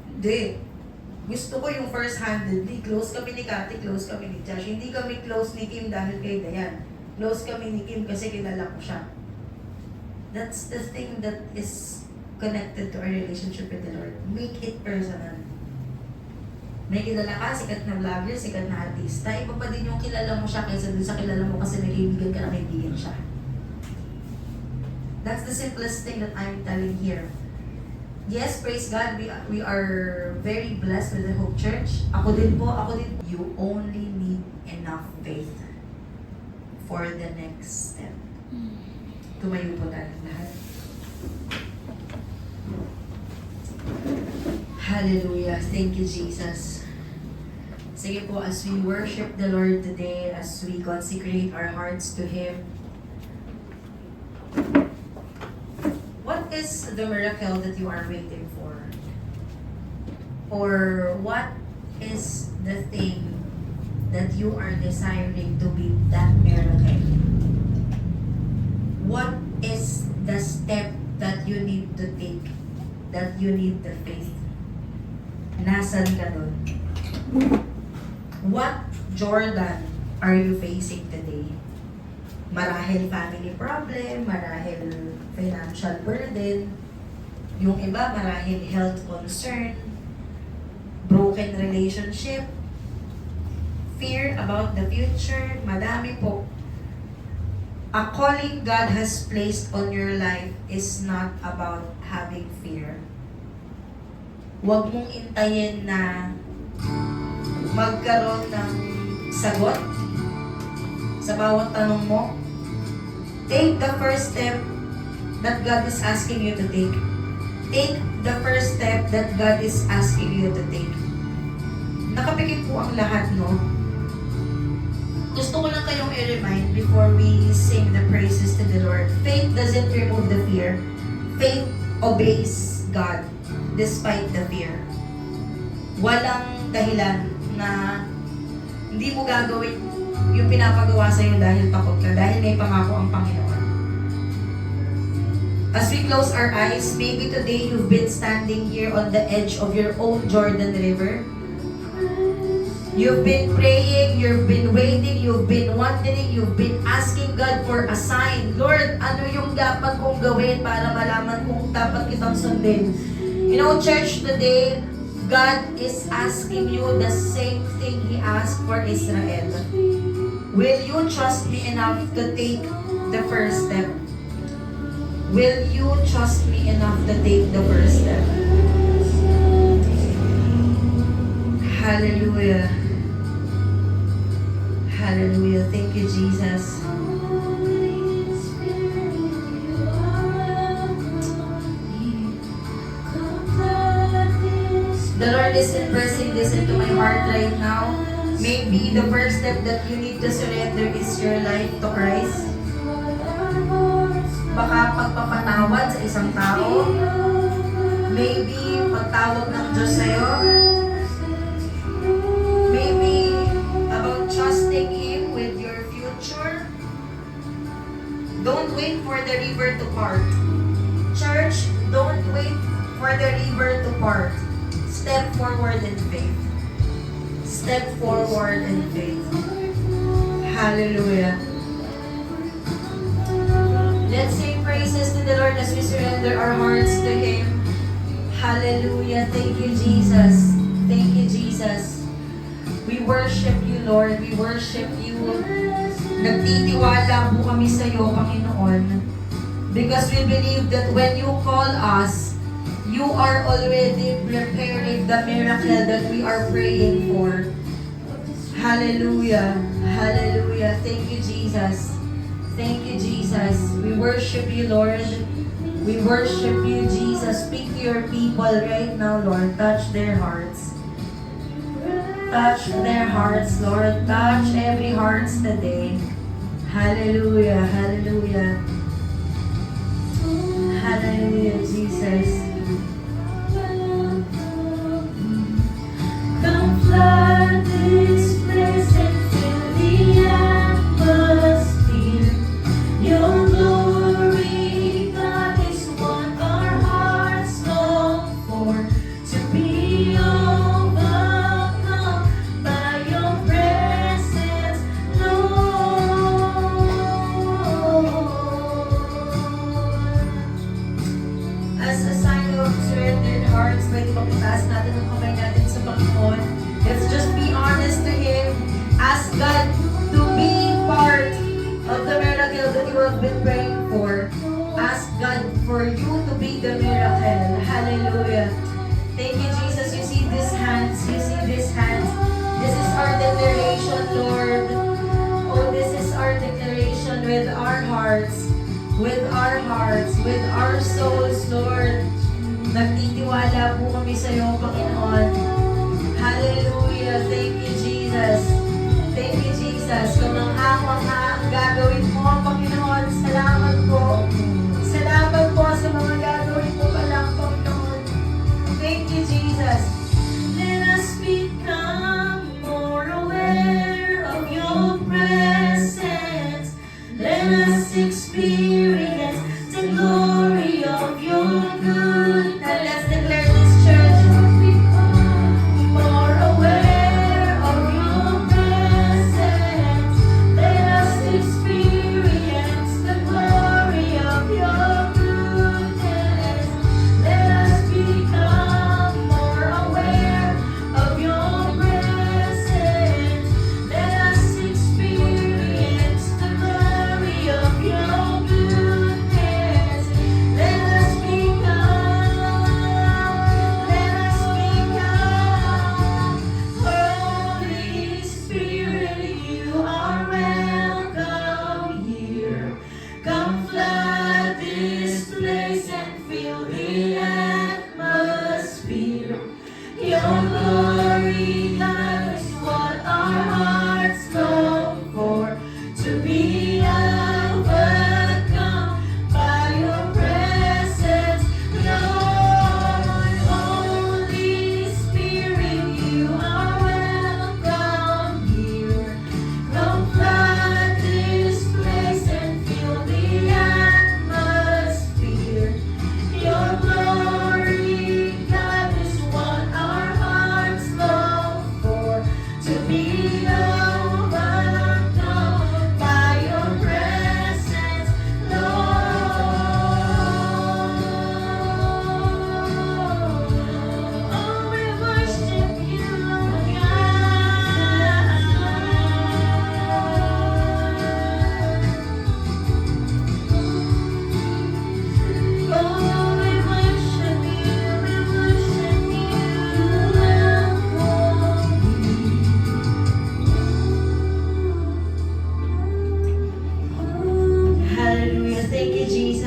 Hindi. Gusto ko yung first-handedly. Close kami ni Cathy, close kami ni Josh. Hindi kami close ni Kim dahil kay Dayan. Close kami ni Kim kasi kilala ko siya. That's the thing that is connected to our relationship with the Lord. Make it personal. May kilala ka, sikat na vlogger, sikat na artista. Iba pa din yung kilala mo siya kaysa dun sa kilala mo kasi may kaibigan ka na kaibigan siya. That's the simplest thing that I'm telling here. Yes, praise God, we are very blessed with the Hope Church. Ako din. You only need enough faith for the next step. Tumayo po tayo lahat. Hallelujah. Thank you, Jesus. Sige po, as we worship the Lord today, as we consecrate our hearts to Him, what is the miracle that you are waiting for? Or what is the thing that you are desiring to be that miracle? What is the step that you need to take, that you need the faith? Nasaan ka doon? What Jordan are you facing today? Marahil family problem, marahil financial burden, yung iba marahil health concern, broken relationship, fear about the future, madami po. A calling God has placed on your life is not about having fear. Huwag mong intayin na magkaroon ng sagot sa bawat tanong mo, take the first step that God is asking you to take. Take the first step that God is asking you to take. Nakapikit po ang lahat, no? Gusto ko lang kayong i-remind before we sing the praises to the Lord. Faith doesn't remove the fear. Faith obeys God despite the fear. Walang dahilan na hindi mo gagawin yung pinapagawa sa'yo dahil takot ka, dahil may pangako ang Panginoon. As we close our eyes, maybe today you've been standing here on the edge of your own Jordan River. You've been praying, you've been waiting, you've been wondering, you've been asking God for a sign. Lord, ano yung dapat kong gawin para malaman kung dapat kitang sundin? You know, church, today, God is asking you the same thing He asked for Israel. Will you trust me enough to take the first step? Will you trust me enough to take the first step? Hallelujah. Hallelujah. Thank you, Jesus. The Lord is impressing this into my heart right now. Maybe the first step that you need to surrender is your life to Christ. Baka pagpapatawad sa isang tao. Maybe pagtawag ng Diyos sa'yo. Maybe about trusting Him with your future. Don't wait for the river to part. Church, don't wait for the river to part. Step forward in faith. Step forward in faith. Hallelujah. Let's sing praises to the Lord as we surrender our hearts to Him. Hallelujah. Thank you, Jesus. Thank you, Jesus. We worship you, Lord. We worship you. Nagtitiwala po kami sa iyo, Panginoon. Because we believe that when you call us, you are already preparing the miracle that we are praying for. Hallelujah. Hallelujah. Thank you, Jesus. Thank you, Jesus. We worship you, Lord. We worship you, Jesus. Speak to your people right now, Lord. Touch their hearts. Touch their hearts, Lord. Touch every hearts today. Hallelujah. Hallelujah. Hallelujah, Jesus. Come flood this place and fill the atmosphere. Your glory, God, is what our hearts long for. To be overcome by your presence, Lord. As a sign of surrendered hearts, pwede bang itaas natin ang kamay natin sa Panginoon? Let's just be honest to Him. Ask God to be part of the miracle that you have been praying for. Ask God for you to be the miracle. Hallelujah. Thank you, Jesus. You see these hands. You see these hands. This is our declaration, Lord. Oh, this is our declaration with our hearts. With our hearts. With our souls, Lord. Nagtitiwala po kami sa iyo, Panginoon. Hallelujah. Thank you, Jesus. Thank you, Jesus. Kung ang ang gagawin mo, Panginoon, salamat po. Salamat po sa mga gagawin mo pa lang, Panginoon. Thank you, Jesus. Let us become more aware of your presence. Let us experience the glory of your goodness. And let's declare this, church. More aware of your presence. Let us experience the glory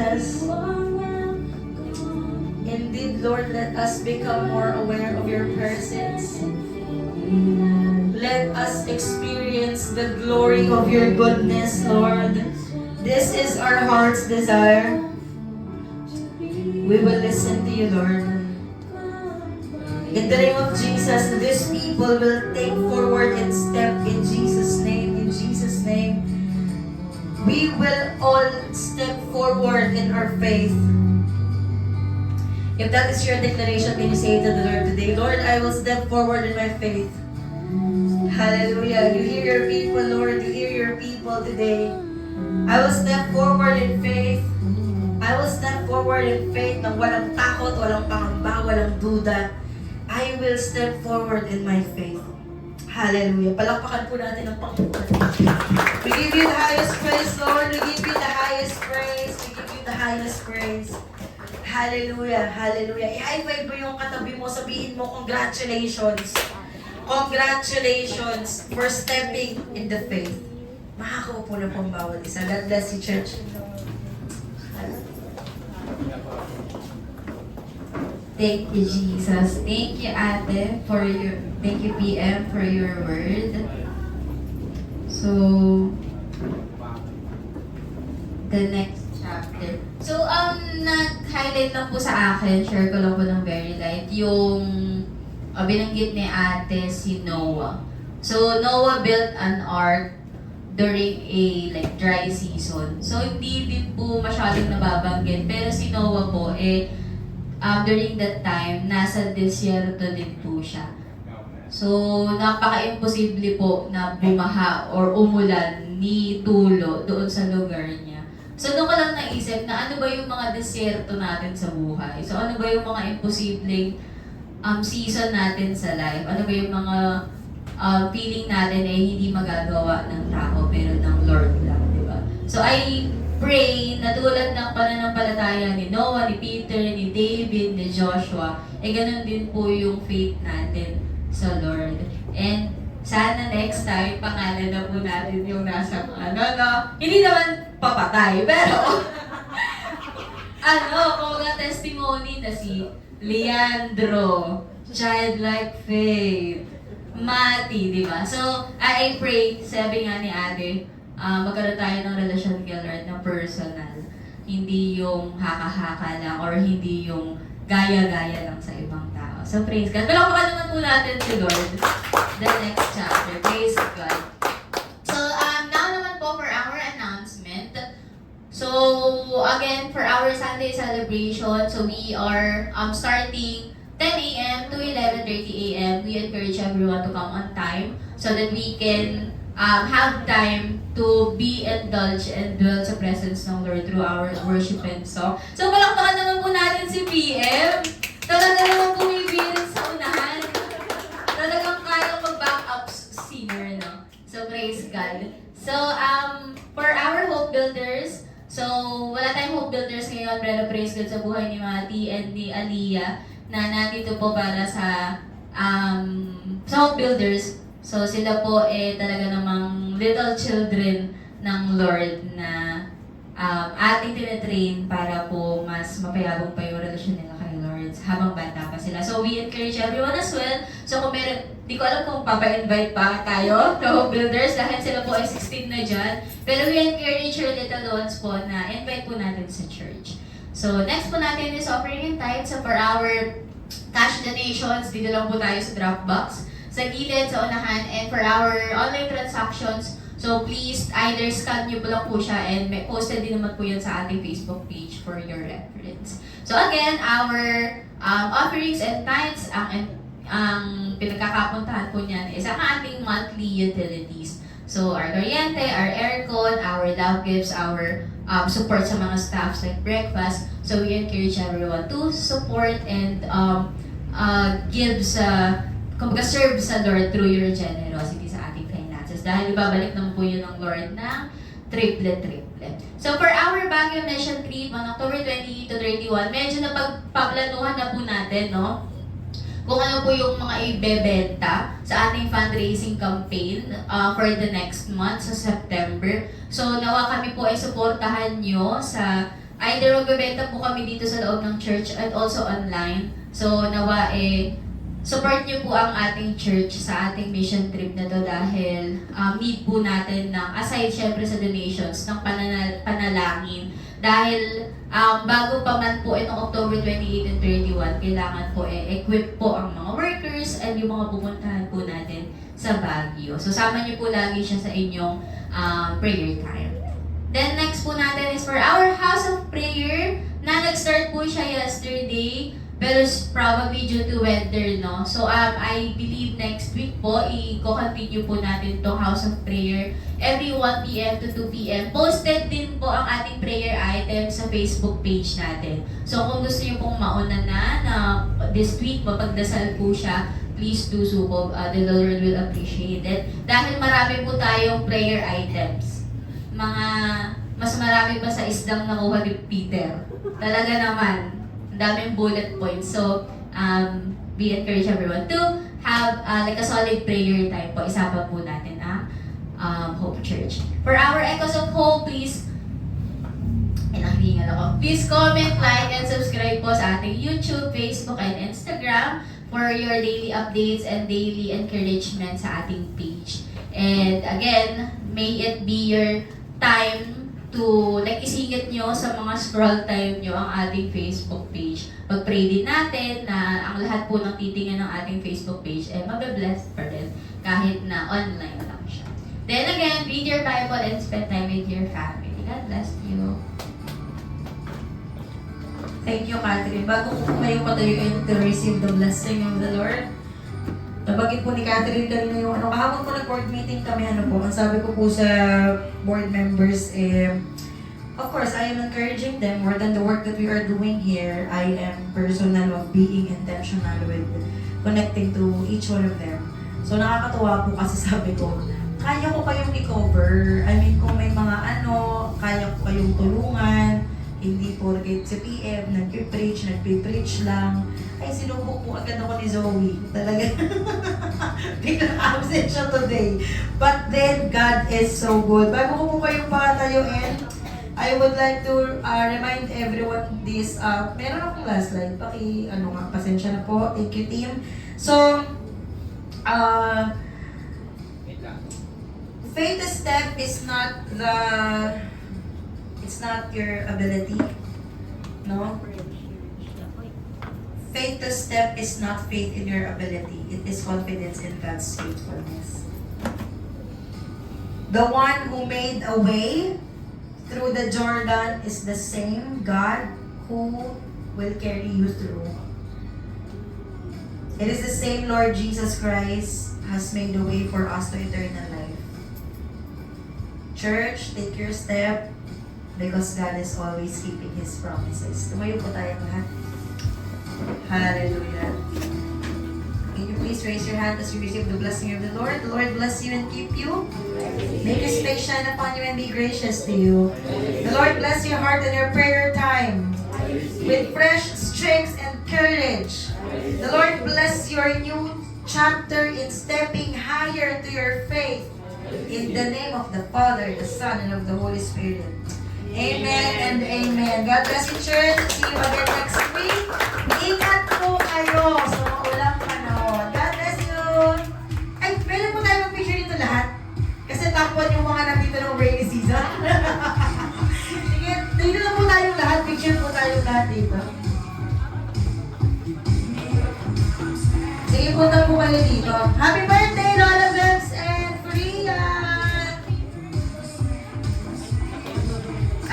Jesus. Indeed, Lord, let us become more aware of your presence. Let us experience the glory of your goodness, Lord. This is our heart's desire. We will listen to you, Lord. In the name of Jesus, these people will take forward and step in Jesus' name. In Jesus' name, we will all step forward in our faith. If that is your declaration, can you say it to the Lord today? Lord, I will step forward in my faith. Hallelujah. You hear your people, Lord. You hear your people today. I will step forward in faith. I will step forward in faith na walang takot, walang pangamba, walang duda. I will step forward in my faith. Hallelujah. Palakpakan po natin ang Panginoon. We give you the highest praise, Lord. We give you the highest praise. We give you the highest praise. Hallelujah. Hallelujah. I-high five mo yung katabi mo. Sabihin mo, congratulations. Congratulations for stepping in the faith. Makakaupo na po ang bawat isa. God bless you, church. Thank you, Jesus. Thank you, Ate, thank you, PM, for your word. So, the next chapter. So, nag-highlight lang po sa akin, share ko lang po ng very light, yung binanggit ni Ate si Noah. So, Noah built an ark during a dry season. So, hindi din po masyadong nababanggit. Pero si Noah po, during that time, nasa desierto din po siya. So, napaka-imposible po na bumaha or umulan ni Tulo doon sa lugar niya. So, doon ko lang naisip na ano ba yung mga desierto natin sa buhay? So, ano ba yung mga imposibleng season natin sa life? Ano ba yung mga feeling natin ay hindi magagawa ng tao pero ng Lord lang, di ba? So, I pray na tulad ng pananampalataya ni Noah, ni Peter, ni David, ni Joshua, ganun din po yung faith natin sa Lord. And sana next time, pangalan na po natin yung nasa hindi naman papatay, pero kung testimony na si Leandro, childlike faith, Mati, di ba? So, I pray, sabi nga ni Ate, magkaroon tayo ng relasyon kay Lord na personal. Hindi yung haka-haka lang or hindi yung gaya-gaya lang sa ibang tao. So, praise God. Palakpakan naman po natin si Lord. The next chapter. Praise God. So, now naman po for our announcement. So, again, for our Sunday celebration, so we are starting 10 a.m. to 11:30 a.m. We encourage everyone to come on time so that we can have time to be indulged and dwell sa presence ng Lord through our worship and song. So, palakpakan naman po natin si PM. Talaga naman pumibirin sa unahan. Talagang kaya mag-backup singer, no? So, praise God. So, for our hope builders, so, wala tayong hope builders ngayon, pero praise God sa buhay ni Mati and ni Aliyah na nandito po para sa hope builders. So, sila po talaga namang little children ng Lord na ating tinitrain para po mas mapayabong pa yung relasyon nila kay Lord habang bata pa sila. So, we encourage everyone as well. So, kung meron, di ko alam kung papa-invite pa tayo to Hope Builders dahil sila po ay 16 na dyan. Pero we encourage your little ones po na invite po natin sa church. So, next po natin is offering and tithe. So, for our cash donations, dito lang po tayo sa Dropbox, sa gilid, sa unahan, and for our online transactions, so please, either scan nyo po lang po siya and may posted din naman po yun sa ating Facebook page for your reference. So again, our offerings and tithes, ang pinagkakapuntahan po niyan is ang ating monthly utilities. So our kuryente, our aircon, our love gifts, our support sa mga staffs like breakfast. So we encourage everyone to support and give kumbaga serve sa Lord through your generosity sa ating finances. Dahil ibabalik naman po yun ng Lord ng triple. So for our Baguio Mission Trip on October 20 to 31, medyo napagpaplanuhan na po natin, no? Kung ano po yung mga ibebenta sa ating fundraising campaign for the next month, sa September. So nawa kami po ay supportahan nyo sa either magbebenta po kami dito sa loob ng church at also online. So nawa support niyo po ang ating church sa ating mission trip na to dahil need po natin ng, aside syempre sa donations, ng panalangin. Dahil bago pa man po itong October 28 and 31, kailangan po equip po ang mga workers and yung mga pupuntahan po natin sa Baguio. So sama niyo po lagi siya sa inyong prayer time. Then next po natin is for our house of prayer na nag-start po siya yesterday. Pero probably due to weather, no? So, I believe next week po, i-continue po natin itong House of Prayer every 1 p.m. to 2 p.m. Posted din po ang ating prayer items sa Facebook page natin. So, kung gusto niyo pong mauna na this week, mapagdasal po siya, please do so po. The Lord will appreciate it. Dahil marami po tayong prayer items. Mas marami pa sa isdang nakuha ni Peter. Talaga naman. Ang daming bullet points. So, be encouraged everyone to have like a solid prayer time po. Isama po natin ang Hope Church. For our Echoes of Hope, please, hingal ako. Please comment, like, and subscribe po sa ating YouTube, Facebook, and Instagram for your daily updates and daily encouragement sa ating page. And again, may it be your time to like isingit nyo sa mga scroll time nyo ang ating Facebook page. Pag-pray din natin na ang lahat po ng titingnan ng ating Facebook page ay mabe-blessed pa rin kahit na online lang siya. Then again, read your Bible and spend time with your family. God bless you. Thank you, Catherine. Bago ko kayo patayo to receive the blessing of the Lord, nabagit po ni Catherine kanina yung kahapon po nag-board meeting kami, ang sabi ko po sa board members, of course, I am encouraging them more than the work that we are doing here. I am personal of being intentional with connecting to each one of them. So nakakatuwa po kasi sabi ko, kaya ko kayong i-cover. I mean, kung may mga kaya ko kayong tulungan. Hindi porket sa PM, nagpe-preach lang. Ay, sinubok po agad ako ni Zoe. Talaga. Biglang absent siya today. But then, God is so good. Bago ko po kayong patayuin, I would like to remind everyone this. Meron akong last slide. Pasensya na po. Thank you, team. So, faith step is not it's not your ability, no? Faith to step is not faith in your ability. It is confidence in God's faithfulness. The one who made a way through the Jordan is the same God who will carry you through. It is the same Lord Jesus Christ has made a way for us to eternal life. Church, take your step. Because God is always keeping His promises. Tumayo po tayong lahat. Hallelujah. Can you please raise your hand as you receive the blessing of the Lord? The Lord bless you and keep you. Make His face shine upon you and be gracious to you. The Lord bless your heart and your prayer time with fresh strength and courage. The Lord bless your new chapter in stepping higher into your faith. In the name of the Father, the Son, and of the Holy Spirit. Amen and amen. God bless you, church. See you again next week. Ingat po kayo sa maulang panahon. God bless you. Ay, pwede po tayo mag-picture dito lahat. Kasi takpan yung mga nandito ng rainy season. Sige, dito na po tayong lahat. Picture po tayong lahat dito. Sige, punta po kayo dito. Happy birthday, Lola Bebs and Freya!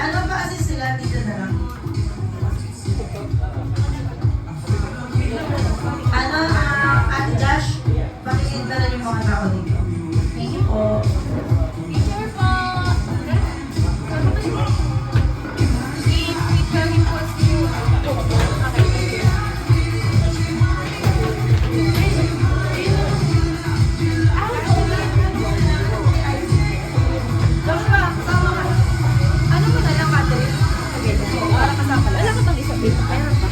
Ano ba kasi sila dito na lang? Ate Josh, pakinggan na lang yung mga tao dito. Thank you po. Picture po! Ano mo na lang, Catherine? Para kasama lang. Wala ka bang isa? Meron pa.